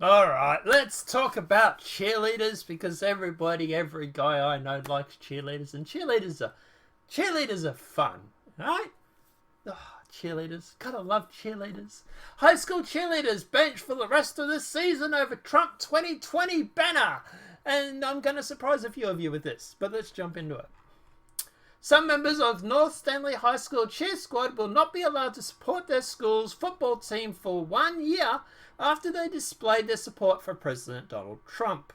Alright, let's talk about cheerleaders because every guy I know likes cheerleaders, and cheerleaders are fun, right? Oh, cheerleaders. Gotta love cheerleaders. High school cheerleaders bench for the rest of the season over Trump 2020 banner. And I'm going to surprise a few of you with this, but let's jump into it. Some members of North Stanley High School cheer squad will not be allowed to support their school's football team for 1 year after they displayed their support for President Donald Trump.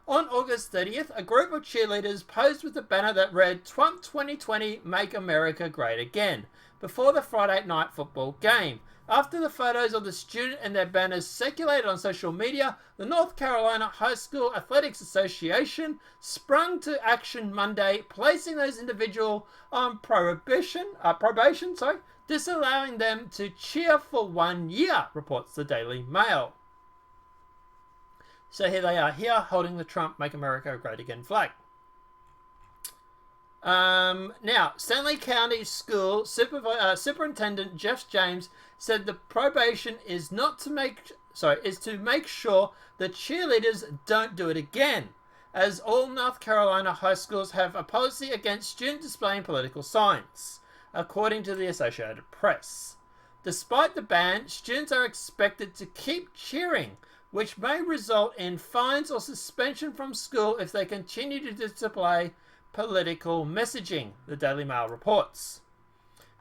On August 30th, a group of cheerleaders posed with a banner that read Trump 2020 Make America Great Again before the Friday night football game. After the photos of the student and their banners circulated on social media, the North Carolina High School Athletics Association sprung to action Monday, placing those individuals on probation, disallowing them to cheer for 1 year, reports the Daily Mail. So here they are, here holding the Trump Make America Great Again flag. Now, Stanley County School Superintendent Jeff James said the probation is to make sure the cheerleaders don't do it again, as all North Carolina high schools have a policy against students displaying political signs, according to the Associated Press. Despite the ban, students are expected to keep cheering, which may result in fines or suspension from school if they continue to display political messaging, the Daily Mail reports.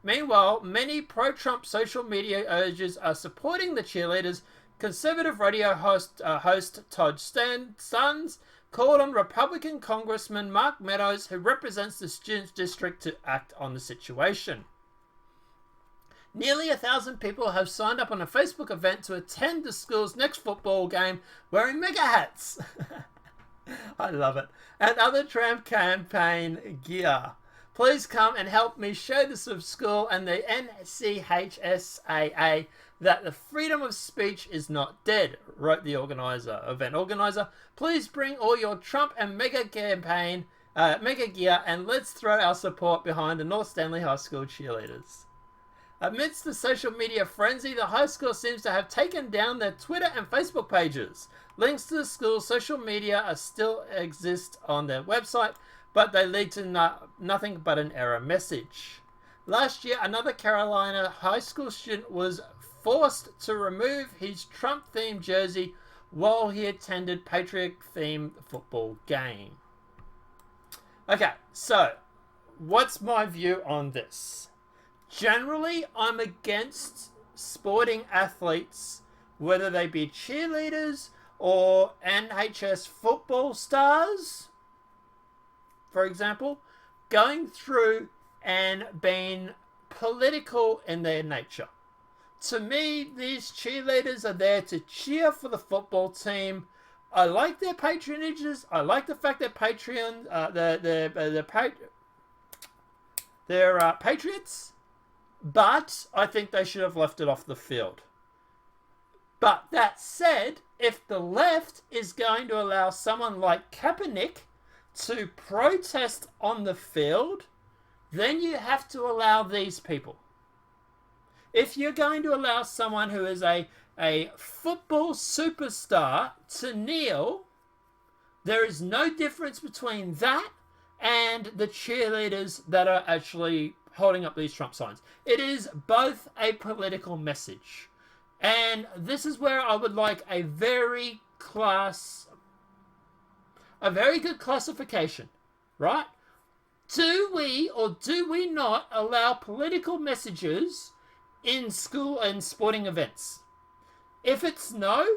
Meanwhile, many pro-Trump social media urges are supporting the cheerleaders. Conservative radio host Todd Stans called on Republican Congressman Mark Meadows, who represents the Students' District, to act on the situation. Nearly 1,000 people have signed up on a Facebook event to attend the school's next football game wearing mega hats. I love it. And other Trump campaign gear. Please come and help me show the school and the NCHSAA that the freedom of speech is not dead, wrote the event organizer. Please bring all your Trump and mega gear and let's throw our support behind the North Stanley High School cheerleaders. Amidst the social media frenzy, the high school seems to have taken down their Twitter and Facebook pages. Links to the school's social media still exist on their website, but they lead to nothing but an error message. Last year, another Carolina high school student was forced to remove his Trump-themed jersey while he attended Patriot-themed football game. Okay, so what's my view on this? Generally, I'm against sporting athletes, whether they be cheerleaders or NHS football stars, for example, going through and being political in their nature. To me, these cheerleaders are there to cheer for the football team. I like their patronages. I like the fact that they're patriots. But I think they should have left it off the field. But that said, if the left is going to allow someone like Kaepernick to protest on the field, then you have to allow these people. If you're going to allow someone who is a football superstar to kneel, there is no difference between that and the cheerleaders that are actually holding up these Trump signs. It is both a political message. And this is where I would like a very good classification, right? Do we or do we not allow political messages in school and sporting events? If it's no,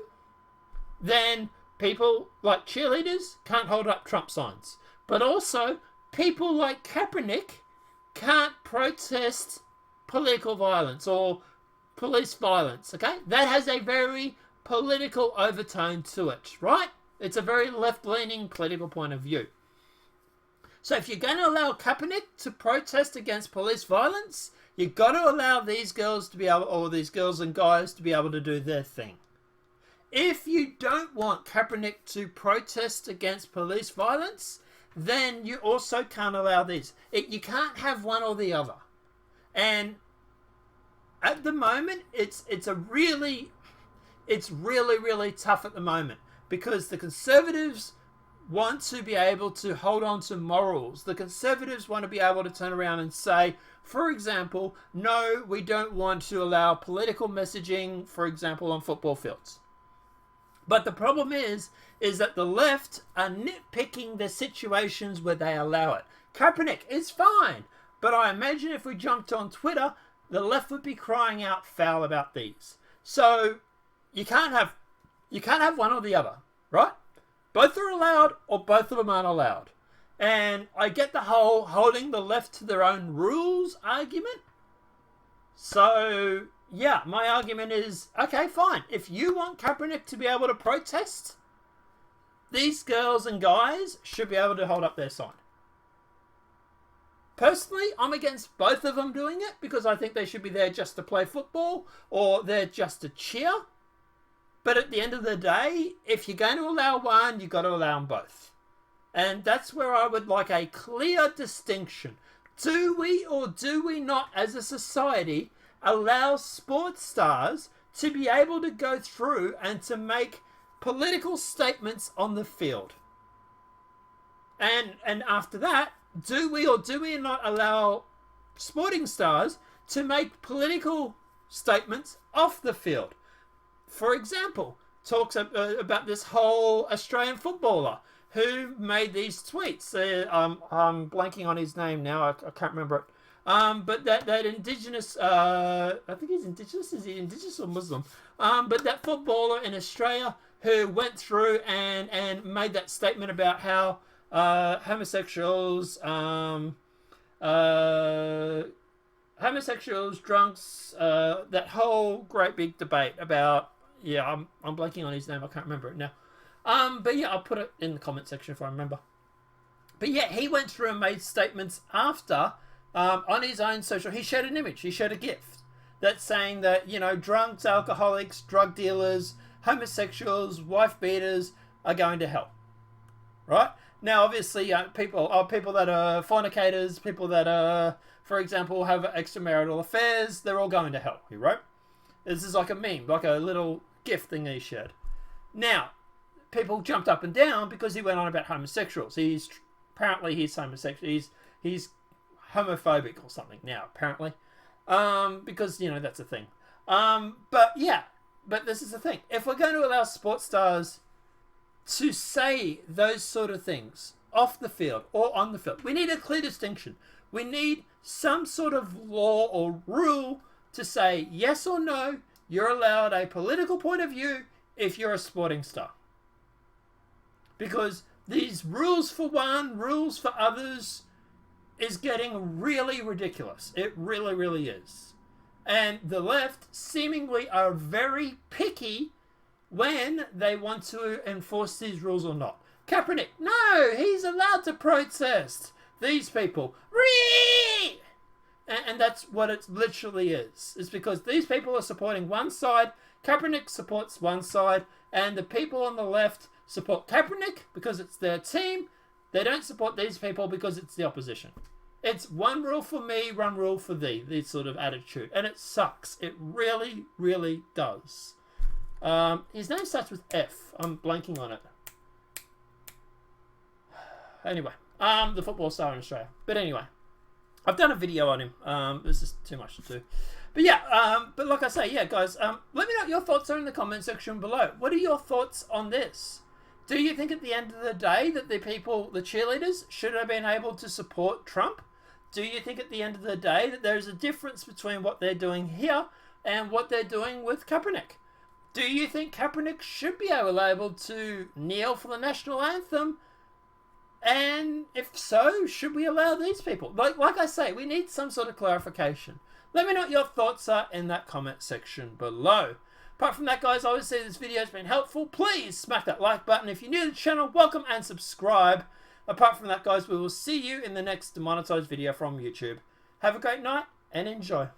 then people like cheerleaders can't hold up Trump signs. But also, people like Kaepernick can't protest political violence or police violence, okay? That has a very political overtone to it, right? It's a very left-leaning political point of view. So if you're going to allow Kaepernick to protest against police violence, you've got to allow these girls to be able, or these girls and guys to be able to do their thing. If you don't want Kaepernick to protest against police violence, then you also can't allow these. You can't have one or the other. And at the moment, it's a really it's really, really tough at the moment because the Conservatives want to be able to hold on to morals. The Conservatives want to be able to turn around and say, for example, no, we don't want to allow political messaging, for example, on football fields. But the problem is that the left are nitpicking the situations where they allow it. Kaepernick is fine, but I imagine if we jumped on Twitter, the left would be crying out foul about these. So you can't have one or the other, right? Both are allowed or both of them aren't allowed. And I get the whole holding the left to their own rules argument. So, yeah, my argument is, okay, fine. If you want Kaepernick to be able to protest, these girls and guys should be able to hold up their sign. Personally, I'm against both of them doing it because I think they should be there just to play football or they're just to cheer. But at the end of the day, if you're going to allow one, you've got to allow them both. And that's where I would like a clear distinction. Do we or do we not, as a society, allow sports stars to be able to go through and to make political statements on the field? And after that, do we or do we not allow sporting stars to make political statements off the field? For example, talks about this whole Australian footballer who made these tweets. I'm blanking on his name now. I can't remember it. But that Indigenous, I think he's Indigenous. Is he Indigenous or Muslim? But that footballer in Australia who went through and made that statement about how homosexuals, drunks, that whole great big debate about, I'm blanking on his name, I can't remember it now. But yeah, I'll put it in the comment section if I remember. But yeah, he went through and made statements after, on his own social, he shared an image, he shared a gift that's saying that, drunks, alcoholics, drug dealers, homosexuals, wife beaters are going to hell. Right? Now, obviously, people that are fornicators, people that are, for example, have extramarital affairs, they're all going to hell, he wrote. This is like a meme, like a little gift thing he shared. Now, people jumped up and down because he went on about homosexuals. Apparently he's homosexual. He's homophobic or something now, apparently. Because, that's a thing. But this is the thing. If we're going to allow sports stars to say those sort of things off the field or on the field, we need a clear distinction. We need some sort of law or rule to say yes or no, you're allowed a political point of view if you're a sporting star. Because these rules for one, rules for others is getting really ridiculous. It really, really is. And the left seemingly are very picky when they want to enforce these rules or not. Kaepernick, no, he's allowed to protest. These people, and that's what it literally is. It's because these people are supporting one side, Kaepernick supports one side, and the people on the left support Kaepernick because it's their team. They don't support these people because it's the opposition. It's one rule for me, one rule for thee, this sort of attitude. And it sucks. It really, really does. His name starts with F. I'm blanking on it. Anyway, the football star in Australia. But anyway, I've done a video on him. This is too much to do. But yeah, but like I say, yeah, guys, let me know what your thoughts are in the comment section below. What are your thoughts on this? Do you think at the end of the day that the cheerleaders, should have been able to support Trump? Do you think at the end of the day that there's a difference between what they're doing here and what they're doing with Kaepernick? Do you think Kaepernick should be able to kneel for the national anthem? And if so, should we allow these people? Like I say, we need some sort of clarification. Let me know what your thoughts are in that comment section below. Apart from that, guys, obviously this video has been helpful. Please smack that like button. If you're new to the channel, welcome and subscribe. Apart from that, guys, we will see you in the next demonetized video from YouTube. Have a great night and enjoy.